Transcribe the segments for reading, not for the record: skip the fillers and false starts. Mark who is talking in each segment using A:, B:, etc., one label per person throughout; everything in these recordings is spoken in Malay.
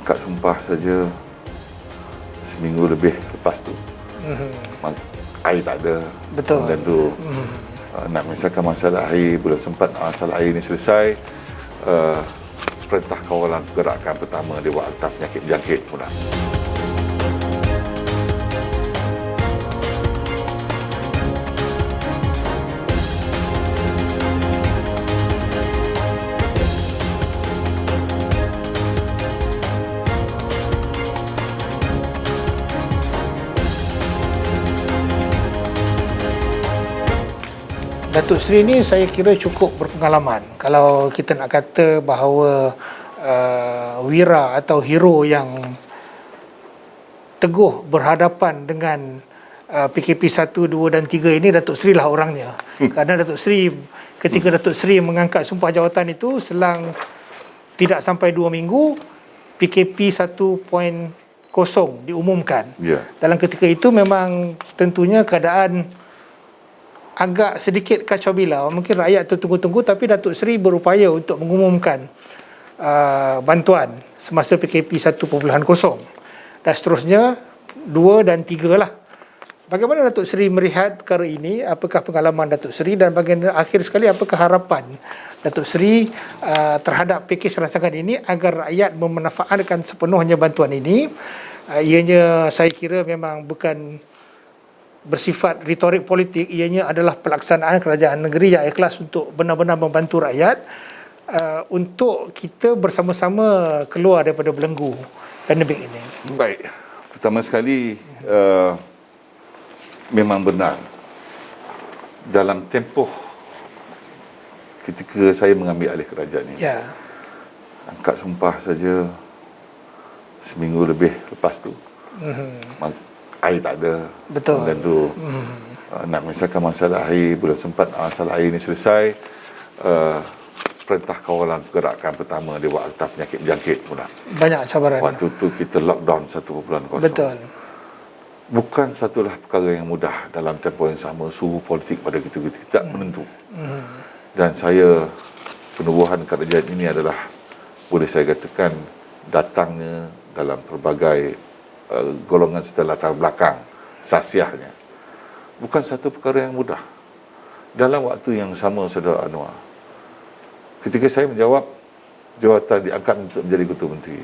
A: Angkat sumpah saja seminggu lebih lepas tu. Air tak ada.
B: Betul.
A: Dan tu nak menyelesaikan masalah air, belum sempat masalah air ini selesai. Perintah kawalan pergerakan pertama dia buat akta penyakit berjangkit pula.
B: Datuk Seri ni saya kira cukup berpengalaman. Kalau kita nak kata bahawa wira atau hero yang teguh berhadapan dengan PKP 1, 2 dan 3 ini, Datuk Seri lah orangnya. Kerana Datuk Seri, ketika Datuk Seri mengangkat sumpah jawatan itu, selang tidak sampai 2 minggu, PKP 1.0 diumumkan. Dalam ketika itu memang tentunya keadaan agak sedikit kacau bilau. Mungkin rakyat tertunggu-tunggu, tapi Datuk Seri berupaya untuk mengumumkan bantuan semasa PKP 1.0 dan seterusnya 2 dan 3 lah. Bagaimana Datuk Seri melihat perkara ini? Apakah pengalaman Datuk Seri, dan bagian akhir sekali apakah harapan Datuk Seri terhadap pakej rancangan ini agar rakyat memanfaatkan sepenuhnya bantuan ini? Ianya saya kira memang bukan bersifat retorik politik, ianya adalah pelaksanaan kerajaan negeri yang ikhlas untuk benar-benar membantu rakyat untuk kita bersama-sama keluar daripada belenggu pandemik ini.
A: Baik, pertama sekali memang benar dalam tempoh ketika saya mengambil alih kerajaan ini, angkat sumpah saja seminggu lebih lepas tu, air tak ada.
B: Betul.
A: Dan tu nak menyelesaikan masalah air, belum sempat masalah air ini selesai. Perintah kawalan pergerakan pertama dia buat akta penyakit berjangkit pula.
B: Banyak cabaran.
A: Waktu tu kita lockdown 1.0.
B: Betul.
A: Bukan satulah perkara yang mudah dalam tempoh yang sama. Suhu politik pada kita tidak menentu. Dan saya, penubuhan kerajaan ini adalah, boleh saya katakan, datangnya dalam pelbagai golongan serta latar belakang sasiahnya. Bukan satu perkara yang mudah. Dalam waktu yang sama, Saudara Anwar, ketika saya menjawab jawatan diangkat untuk menjadi Ketua Menteri,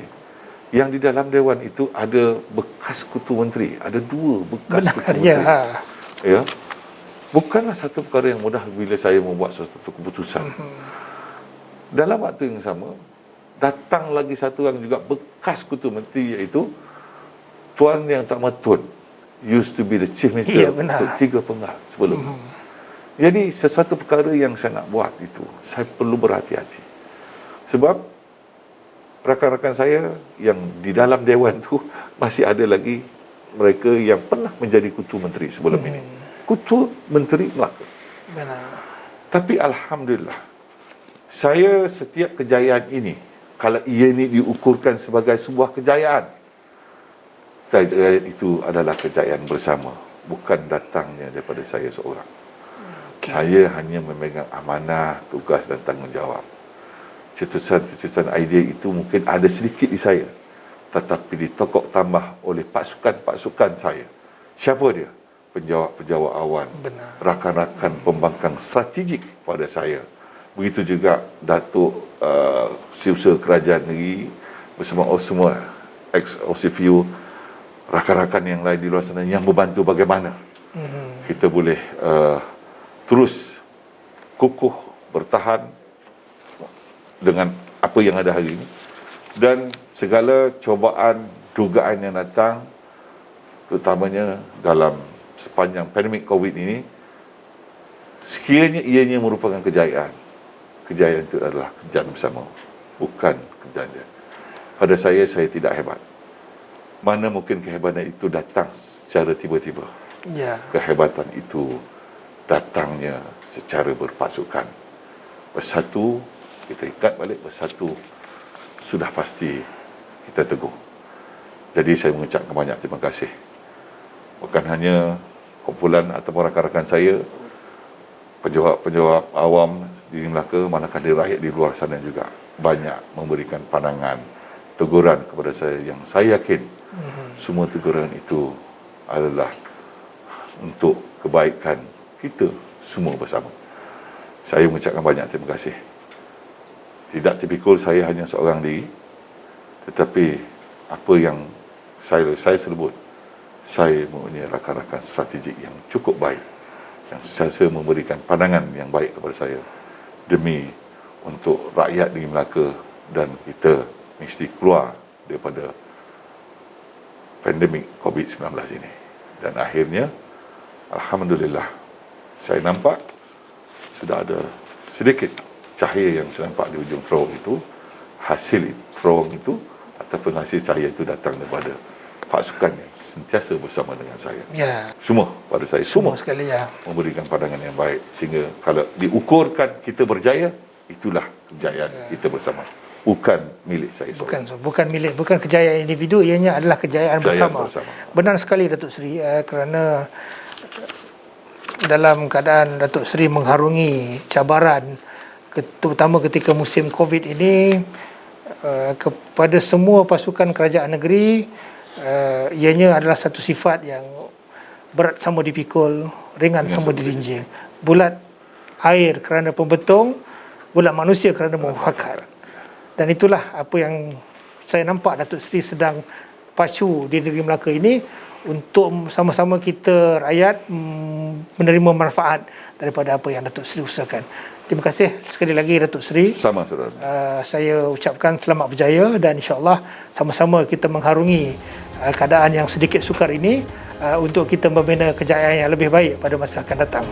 A: yang di dalam Dewan itu ada bekas Ketua Menteri, ada 2 bekas Ketua Menteri. Ya. Bukanlah satu perkara yang mudah bila saya membuat suatu keputusan. Dalam waktu yang sama, datang lagi satu orang juga bekas Ketua Menteri, iaitu Tuan Yang Tharma Tun, used to be the Chief Minister untuk 3 penggal sebelum. Jadi sesuatu perkara yang saya nak buat itu, saya perlu berhati-hati. Sebab rakan-rakan saya yang di dalam Dewan tu masih ada lagi mereka yang pernah menjadi Ketua Menteri sebelum ini. Ketua Menteri Melaka. Tapi Alhamdulillah, saya setiap kejayaan ini, kalau ia ini diukurkan sebagai sebuah kejayaan, itu adalah kejayaan bersama, bukan datangnya daripada saya seorang. Saya hanya memegang amanah, tugas dan tanggungjawab. Cetusan-cetusan idea itu mungkin ada sedikit di saya, tetapi ditokok tambah oleh pasukan-pasukan saya. Siapa dia? Penjawat-penjawat awan, rakan-rakan pembangkang strategik pada saya. Begitu juga Datuk Setiausaha Kerajaan Negeri bersama semua ex-OCPU, rakan-rakan yang lain di luar sana yang membantu bagaimana kita boleh terus kukuh bertahan dengan apa yang ada hari ini, dan segala cobaan, dugaan yang datang, terutamanya dalam sepanjang pandemik COVID ini, sekiranya ianya merupakan kejayaan itu adalah kerjaan bersama, bukan kerjaan saya. Pada saya tidak hebat. Mana mungkin kehebatan itu datang secara tiba-tiba. Kehebatan itu datangnya secara berpasukan. Bersatu, kita ikat balik, bersatu sudah pasti kita teguh. Jadi saya mengucapkan banyak terima kasih. Bukan hanya kumpulan ataupun rakan-rakan saya, penjawab awam di Melaka, manakala rakyat di luar sana juga banyak memberikan pandangan teguran kepada saya yang saya yakin semua teguran itu adalah untuk kebaikan kita semua bersama. Saya mengucapkan banyak terima kasih. Tidak tipikal saya hanya seorang diri, tetapi apa yang saya sebut, saya mempunyai rakan-rakan strategik yang cukup baik, yang saya memberikan pandangan yang baik kepada saya demi untuk rakyat negeri Melaka, dan kita mesti keluar daripada pandemik COVID-19 ini. Dan akhirnya, alhamdulillah, saya nampak sudah ada sedikit cahaya yang saya nampak di ujung terowong itu. Hasil terowong itu ataupun hasil cahaya itu datang daripada pasukan yang sentiasa bersama dengan saya.
B: Ya.
A: Semua pada saya, semua
B: Sekali ya.
A: memberikan pandangan yang baik, sehingga kalau diukurkan kita berjaya, itulah kejayaan kita bersama, bukan milik saya seorang.
B: Bukan kejayaan individu, ianya adalah kejayaan bersama. Benar sekali Datuk Seri, kerana dalam keadaan Datuk Seri mengharungi cabaran terutama ketika musim Covid ini, kepada semua pasukan kerajaan negeri, ianya adalah satu sifat yang berat sama dipikul, ringan sama dirinjing. Bulat air kerana pembetung, bulat manusia kerana memufakar. Dan itulah apa yang saya nampak Datuk Seri sedang pacu di negeri Melaka ini, untuk sama-sama kita rakyat menerima manfaat daripada apa yang Datuk Seri usahakan. Terima kasih sekali lagi Datuk Seri.
A: Sama, saudara.
B: Saya ucapkan selamat berjaya, dan insya-Allah sama-sama kita mengharungi keadaan yang sedikit sukar ini untuk kita membina kejayaan yang lebih baik pada masa akan datang.